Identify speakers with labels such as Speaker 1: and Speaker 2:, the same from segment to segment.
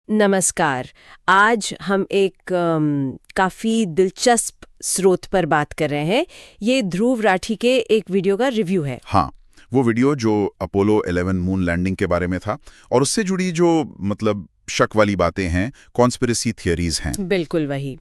Speaker 1: नमस्कार। आज हम एक काफ़ी दिलचस्प स्रोत पर बात कर रहे हैं। ये ध्रुव राठी के एक वीडियो का रिव्यू है।
Speaker 2: हाँ, वो वीडियो जो अपोलो 11 मून लैंडिंग के बारे में था और उससे जुड़ी जो शक वाली बातें हैं, कॉन्स्पिरेसी थियरीज हैं।
Speaker 1: बिल्कुल वही।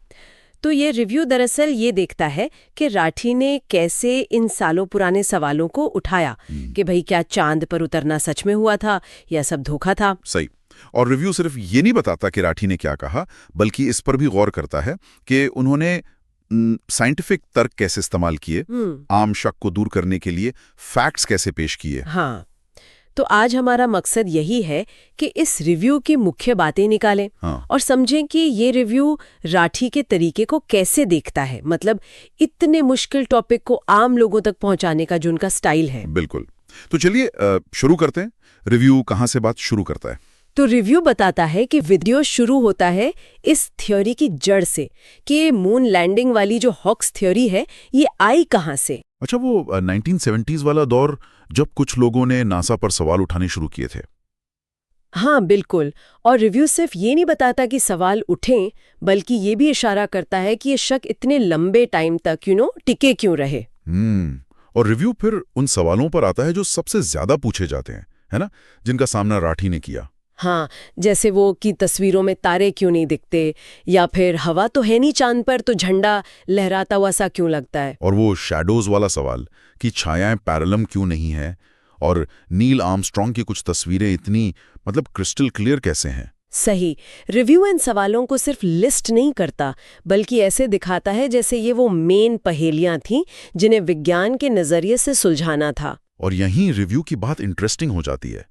Speaker 1: तो ये रिव्यू दरअसल ये देखता है कि राठी ने कैसे इन सालों पुराने सवालों को उठाया कि भाई क्या चांद पर उतरना सच में हुआ था या सब धोखा था।
Speaker 2: सही। और रिव्यू सिर्फ ये नहीं बताता कि राठी ने क्या कहा, बल्कि इस पर भी गौर करता है कि उन्होंने साइंटिफिक तर्क कैसे इस्तेमाल किए, आम शक को दूर करने के लिए फैक्ट्स कैसे पेश किए।
Speaker 1: हाँ, तो आज हमारा मकसद यही है कि इस रिव्यू की मुख्य बातें निकालें और समझें कि ये रिव्यू राठी के तरीके को कैसे देखता है, मतलब इतने मुश्किल टॉपिक को आम लोगों तक पहुंचाने का जो उनका स्टाइल है।
Speaker 2: बिल्कुल। तो चलिए शुरू करते हैं। रिव्यू कहाँ से बात शुरू करता है?
Speaker 1: तो रिव्यू बताता है कि वीडियो शुरू होता है इस थ्योरी की जड़ से कि मून लैंडिंग वाली जो हॉक्स थ्योरी है ये आई कहाँ से।
Speaker 2: अच्छा, वो 1970s वाला दौर जब कुछ लोगों ने नासा पर सवाल उठाने शुरू किए थे।
Speaker 1: हाँ बिल्कुल। और रिव्यू सिर्फ ये नहीं बताता कि सवाल उठें, बल्कि ये भी इशारा करता है कि ये शक इतने लंबे टाइम तक टिके क्यों रहे।
Speaker 2: और रिव्यू फिर उन सवालों पर आता है जो सबसे ज्यादा पूछे जाते हैं, है ना, जिनका सामना राठी ने किया।
Speaker 1: हाँ, जैसे वो कि तस्वीरों में तारे क्यों नहीं दिखते, या फिर हवा तो है नहीं चांद पर तो झंडा लहराता हुआ सा क्यों लगता है।
Speaker 2: और वो शैडोज वाला सवाल कि छायाएं पैरेलल क्यों नहीं है, और नील आर्मस्ट्रॉन्ग की कुछ तस्वीरें इतनी क्रिस्टल क्लियर कैसे हैं।
Speaker 1: सही। रिव्यू इन सवालों को सिर्फ लिस्ट नहीं करता, बल्कि ऐसे दिखाता है जैसे ये वो मेन पहेलियां थीं जिन्हें विज्ञान के नजरिए से सुलझाना था।
Speaker 2: और यहीं रिव्यू की बात इंटरेस्टिंग हो जाती है।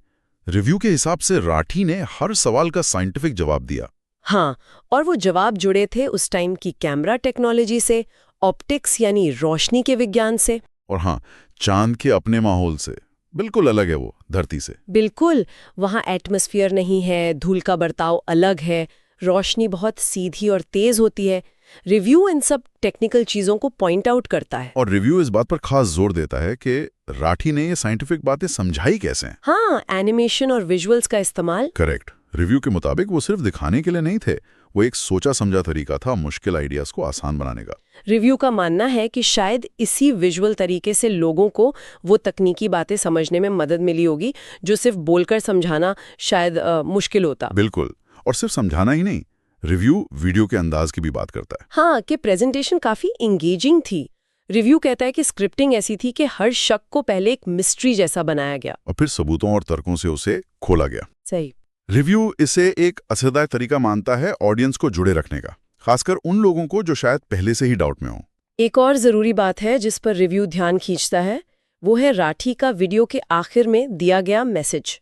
Speaker 2: रिव्यू के हिसाब से राठी ने हर सवाल का साइंटिफिक जवाब दिया।
Speaker 1: हाँ, और वो जवाब जुड़े थे उस टाइम की कैमरा टेक्नोलॉजी से, ऑप्टिक्स यानी रोशनी के विज्ञान से।
Speaker 2: और हाँ, चांद के अपने माहौल से बिल्कुल अलग है वो धरती से।
Speaker 1: बिल्कुल, वहाँ एटमॉस्फेयर नहीं है, धूल का बर्ताव अलग है, रोशनी बहुत सीधी और तेज होती है। रिव्यू इन सब टेक्निकल चीजों को पॉइंट आउट करता है।
Speaker 2: और रिव्यू इस बात पर खास जोर देता है कि राठी ने ये साइंटिफिक बातें समझाई कैसे।
Speaker 1: हाँ, एनिमेशन और विजुअल्स का इस्तेमाल।
Speaker 2: करेक्ट। रिव्यू के मुताबिक वो सिर्फ दिखाने के लिए नहीं थे, वो एक सोचा समझा तरीका था मुश्किल आइडियाज को आसान बनाने का।
Speaker 1: रिव्यू का मानना है कि शायद इसी विजुअल तरीके से लोगों को वो तकनीकी बातें समझने में मदद मिली होगी जो सिर्फ बोलकर समझाना शायद मुश्किल होता।
Speaker 2: बिल्कुल। और सिर्फ समझाना ही नहीं, रिव्यू वीडियो के अंदाज की भी बात करता है।
Speaker 1: हाँ, कि प्रेजेंटेशन काफी इंगेजिंग थी। रिव्यू कहता है कि स्क्रिप्टिंग ऐसी थी कि हर शक को पहले एक मिस्ट्री जैसा बनाया गया
Speaker 2: और फिर सबूतों और तर्कों से उसे खोला गया।
Speaker 1: सही।
Speaker 2: रिव्यू इसे एक असरदार तरीका मानता है ऑडियंस को जुड़े रखने का, खासकर उन लोगों को जो शायद पहले से ही डाउट में हो।
Speaker 1: एक और जरूरी बात है जिस पर रिव्यू ध्यान खींचता है, वो है राठी का वीडियो के आखिर में दिया गया मैसेज।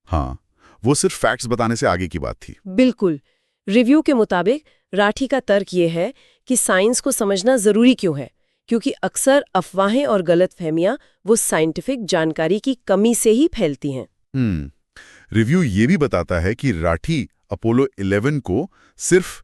Speaker 2: हाँ, वो सिर्फ फैक्ट्स बताने से आगे की बात थी।
Speaker 1: बिल्कुल। रिव्यू के मुताबिक राठी का तर्क ये है कि साइंस को समझना जरूरी क्यों है, क्योंकि अक्सर अफवाहें और गलतफहमियां वो साइंटिफिक जानकारी की कमी से ही फैलती हैं।
Speaker 2: रिव्यू ये भी बताता है कि राठी अपोलो 11 को सिर्फ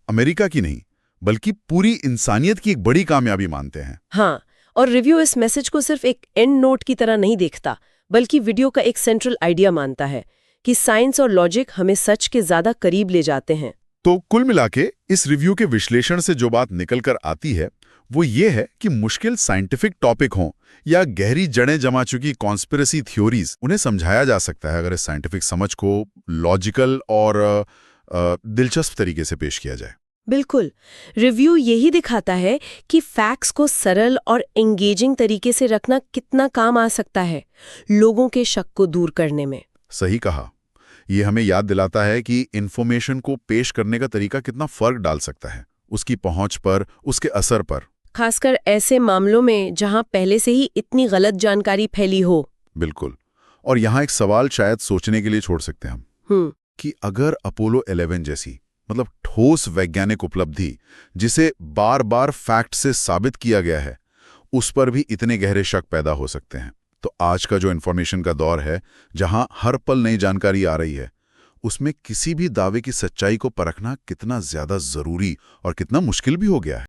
Speaker 2: अमेरिका की नहीं, बल्कि पूरी इंसानियत की एक बड़ी कामयाबी मानते हैं।
Speaker 1: हाँ, और रिव्यू इस मैसेज को सिर्फ एक एंड नोट की तरह नहीं देखता, बल्कि वीडियो का एक सेंट्रल आइडिया मानता है कि साइंस और लॉजिक हमें सच के ज्यादा करीब ले जाते हैं।
Speaker 2: तो कुल मिलाके इस रिव्यू के विश्लेषण से जो बात निकल कर आती है वो ये है कि मुश्किल साइंटिफिक टॉपिक हों या गहरी जड़ें जमा चुकी कॉन्स्पिरेसी थ्योरीज, उन्हें समझाया जा सकता है अगर इस साइंटिफिक समझ को लॉजिकल और दिलचस्प तरीके से पेश किया जाए।
Speaker 1: बिल्कुल। रिव्यू यही दिखाता है कि फैक्ट्स को सरल और एंगेजिंग तरीके से रखना कितना काम आ सकता है लोगों के शक को दूर करने में।
Speaker 2: सही कहा। ये हमें याद दिलाता है कि इंफॉर्मेशन को पेश करने का तरीका कितना फर्क डाल सकता है, उसकी पहुंच पर, उसके असर पर,
Speaker 1: खासकर ऐसे मामलों में जहां पहले से ही इतनी गलत जानकारी फैली हो।
Speaker 2: बिल्कुल। और यहाँ एक सवाल शायद सोचने के लिए छोड़ सकते हैं हम कि अगर अपोलो 11 जैसी ठोस वैज्ञानिक उपलब्धि, जिसे बार बार फैक्ट से साबित किया गया है, उस पर भी इतने गहरे शक पैदा हो सकते हैं, तो आज का जो इन्फॉर्मेशन का दौर है, जहां हर पल नई जानकारी आ रही है, उसमें किसी भी दावे की सच्चाई को परखना कितना ज्यादा जरूरी और कितना मुश्किल भी हो गया है।